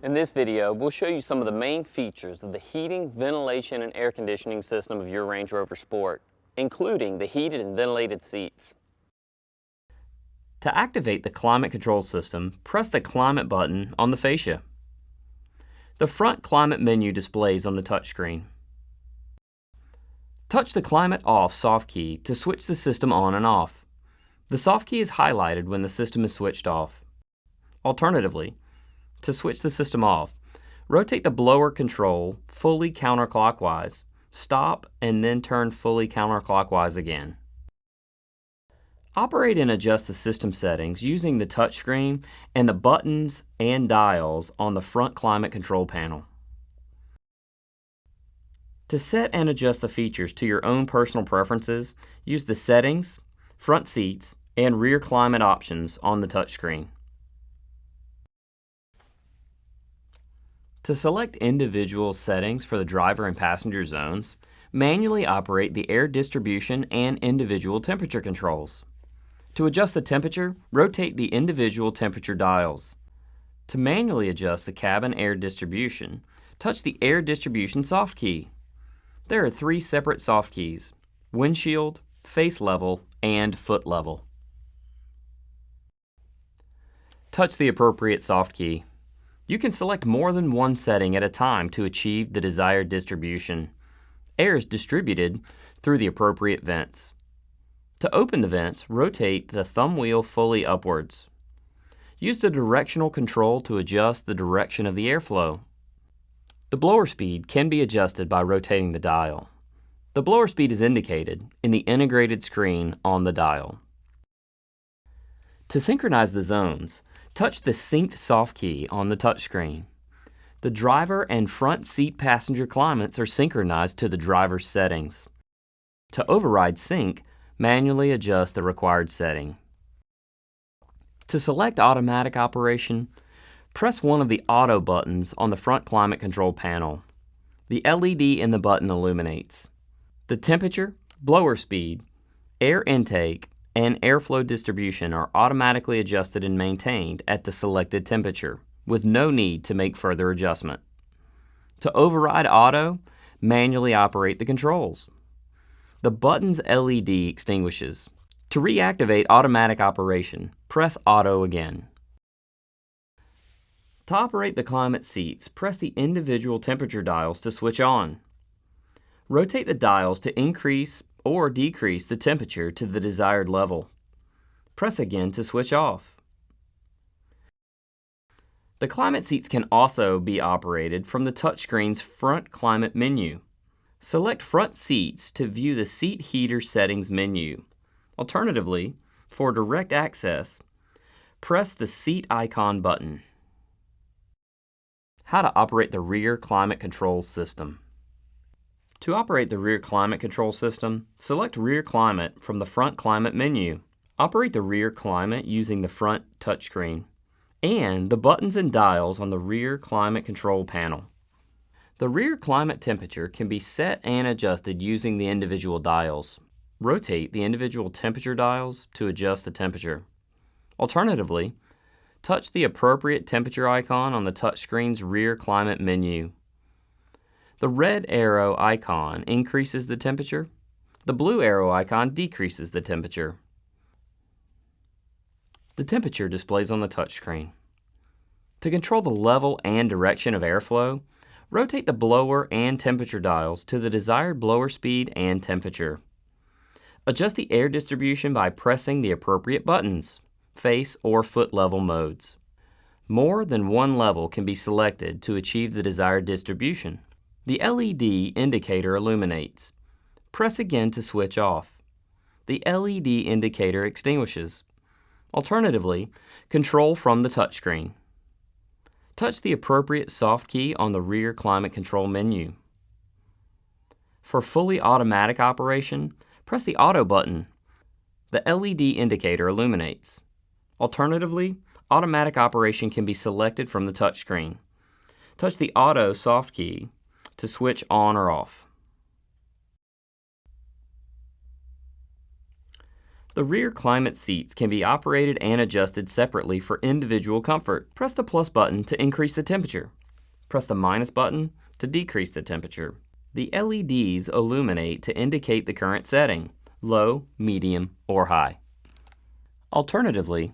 In this video, we'll show you some of the main features of the heating, ventilation, and air conditioning system of your Range Rover Sport, including the heated and ventilated seats. To activate the climate control system, press the climate button on the fascia. The front climate menu displays on the touchscreen. Touch the Climate Off soft key to switch the system on and off. The soft key is highlighted when the system is switched off. Alternatively, to switch the system off, rotate the blower control fully counterclockwise, stop, and then turn fully counterclockwise again. Operate and adjust the system settings using the touchscreen and the buttons and dials on the front climate control panel. To set and adjust the features to your own personal preferences, use the Settings, Front Seats, and Rear Climate options on the touchscreen. To select individual settings for the driver and passenger zones, manually operate the air distribution and individual temperature controls. To adjust the temperature, rotate the individual temperature dials. To manually adjust the cabin air distribution, touch the air distribution soft key. There are 3 separate soft keys: windshield, face level, and foot level. Touch the appropriate soft key. You can select more than one setting at a time to achieve the desired distribution. Air is distributed through the appropriate vents. To open the vents, rotate the thumb wheel fully upwards. Use the directional control to adjust the direction of the airflow. The blower speed can be adjusted by rotating the dial. The blower speed is indicated in the integrated screen on the dial. To synchronize the zones, touch the Synced soft key on the touchscreen. The driver and front seat passenger climates are synchronized to the driver's settings. To override sync, manually adjust the required setting. To select automatic operation, press one of the auto buttons on the front climate control panel. The LED in the button illuminates. The temperature, blower speed, air intake, and airflow distribution are automatically adjusted and maintained at the selected temperature, with no need to make further adjustment. To override auto, manually operate the controls. The button's LED extinguishes. To reactivate automatic operation, press auto again. To operate the climate seats, press the individual temperature dials to switch on. Rotate the dials to increase or decrease the temperature to the desired level. Press again to switch off. The climate seats can also be operated from the touchscreen's front climate menu. Select Front Seats to view the seat heater settings menu. Alternatively, for direct access, press the seat icon button. How to operate the rear climate control system. To operate the rear climate control system, select Rear Climate from the front climate menu. Operate the rear climate using the front touchscreen and the buttons and dials on the rear climate control panel. The rear climate temperature can be set and adjusted using the individual dials. Rotate the individual temperature dials to adjust the temperature. Alternatively, touch the appropriate temperature icon on the touchscreen's rear climate menu. The red arrow icon increases the temperature. The blue arrow icon decreases the temperature. The temperature displays on the touchscreen. To control the level and direction of airflow, rotate the blower and temperature dials to the desired blower speed and temperature. Adjust the air distribution by pressing the appropriate buttons, face or foot level modes. More than one level can be selected to achieve the desired distribution. The LED indicator illuminates. Press again to switch off. The LED indicator extinguishes. Alternatively, control from the touchscreen. Touch the appropriate soft key on the rear climate control menu. For fully automatic operation, press the auto button. The LED indicator illuminates. Alternatively, automatic operation can be selected from the touchscreen. Touch the auto soft key to switch on or off. The rear climate seats can be operated and adjusted separately for individual comfort. Press the plus button to increase the temperature. Press the minus button to decrease the temperature. The LEDs illuminate to indicate the current setting, low, medium, or high. Alternatively,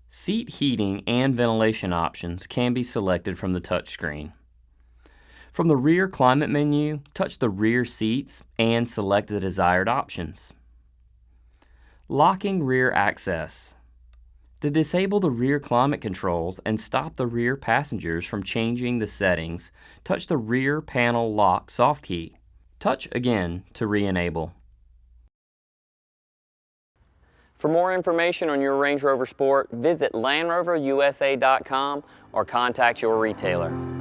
seat heating and ventilation options can be selected from the touchscreen. From the rear climate menu, touch the rear seats and select the desired options. Locking rear access. To disable the rear climate controls and stop the rear passengers from changing the settings, touch the rear panel lock soft key. Touch again to re-enable. For more information on your Range Rover Sport, visit LandRoverUSA.com or contact your retailer.